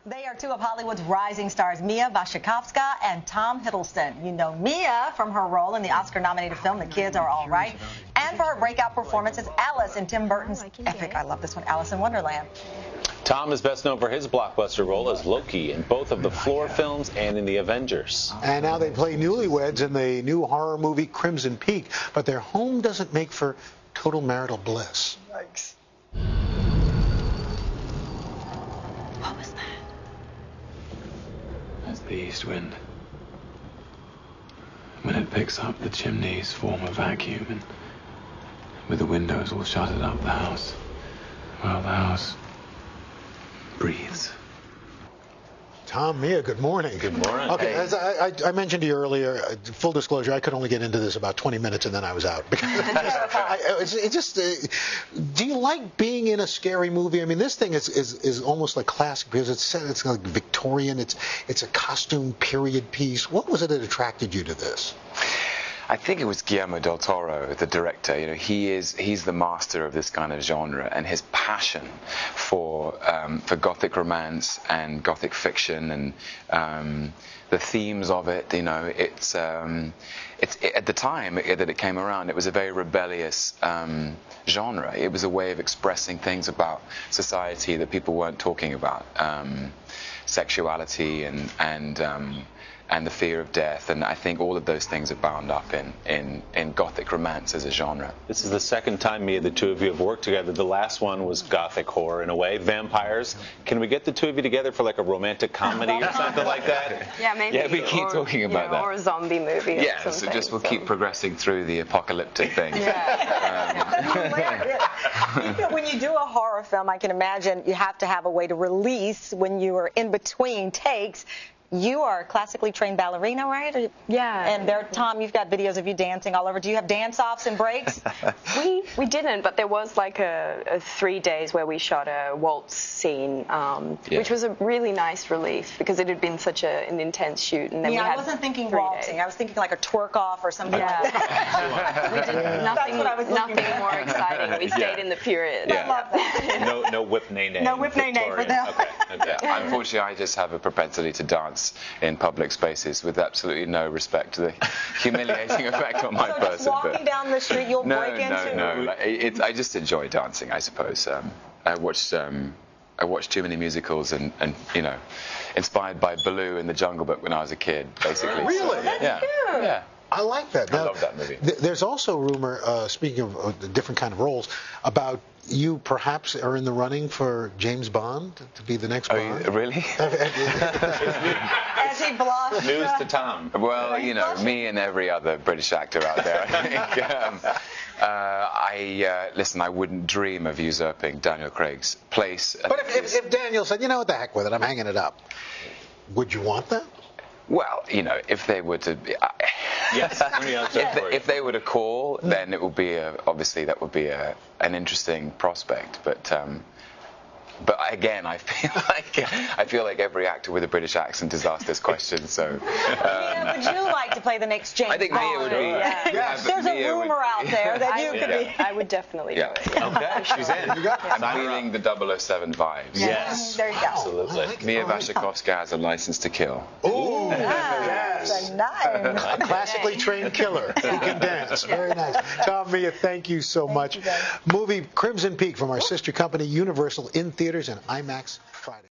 They are two of Hollywood's rising stars, Mia Wasikowska and Tom Hiddleston. You know Mia from her role in the Oscar-nominated film The Kids Are All Right, and for her breakout performance as Alice in Tim Burton's epic, I love this one, Alice in Wonderland. Tom is best known for his blockbuster role as Loki in both of the Floor films and in The Avengers. And now they play newlyweds in the new horror movie Crimson Peak, but their home doesn't make for total marital bliss. Yikes. What was that? That's the east wind. When it picks up, the chimneys form a vacuum, and with the windows all shuttered up, the house breathes. Tom, Mia, good morning. Good morning. Okay, Hey. as I mentioned to you earlier, full disclosure, I could only get into this about 20 minutes and then I was out. Do you like being in a scary movie? I mean, this thing is almost like classic because it's like Victorian. It's a costume period piece. What was it that attracted you to this? I think it was Guillermo del Toro, the director. You know, he's the master of this kind of genre, and his passion for Gothic romance and Gothic fiction and the themes of it. You know, it's at the time that it came around, it was a very rebellious genre. It was a way of expressing things about society that people weren't talking about, sexuality and the fear of death, and I think all of those things are bound up in Gothic romance as a genre. This is the second time, Mia, the two of you have worked together. The last one was Gothic horror, in a way, vampires. Can we get the two of you together for like a romantic comedy or something like that? Yeah, maybe. Yeah, we keep talking about that. Or a zombie movie. Yeah, or so we'll keep progressing through the apocalyptic thing. When you do a horror film, I can imagine you have to have a way to release when you are in between takes. You are a classically trained ballerina, right? Yeah. And Tom, you've got videos of you dancing all over. Do you have dance-offs and breaks? We didn't, but there was like a 3 days where we shot a waltz scene, which was a really nice relief because it had been such an intense shoot. And then I wasn't thinking waltzing. I was thinking like a twerk-off or something like that. We did nothing more exciting. We stayed in the period. I love that. No whip nay-nay. No whip nay-nay for them. Okay. Yeah, unfortunately, I just have a propensity to dance in public spaces with absolutely no respect to the humiliating effect on my person. Just walking down the street, you'll break into. No. I just enjoy dancing, I suppose. I watched too many musicals and you know, inspired by Baloo in the Jungle Book when I was a kid, basically. Really? Yeah. Yeah. I like that. I love that movie. There's also rumor, speaking of the different kind of roles, about you perhaps are in the running for James Bond to be the next Bond. Really? As he blushed. News to Tom. Well, you know, me and every other British actor out there, I think. Listen, I wouldn't dream of usurping Daniel Craig's place. But if Daniel said, you know what, the heck with it, I'm hanging it up, would you want that? Well, you know, if they were to, Yes. Let me answer that for you. if they were to call, then it would be obviously that would be an interesting prospect. But again, I feel like every actor with a British accent is asked this question. So, Mia, would you like to play the next James Bond? I think Mia would be. Yes. There's a rumor out there that you could be. I would definitely do it. Okay, she's in. I'm feeling the 007 vibes. Yes. There you go. Absolutely. Mia Wasikowska has a license to kill. Ooh, That's nice. a classically trained killer. He can dance. Very nice. Tom, Mia, thank you so much. you, guys. Movie Crimson Peak from our sister company Universal in theaters and IMAX Friday.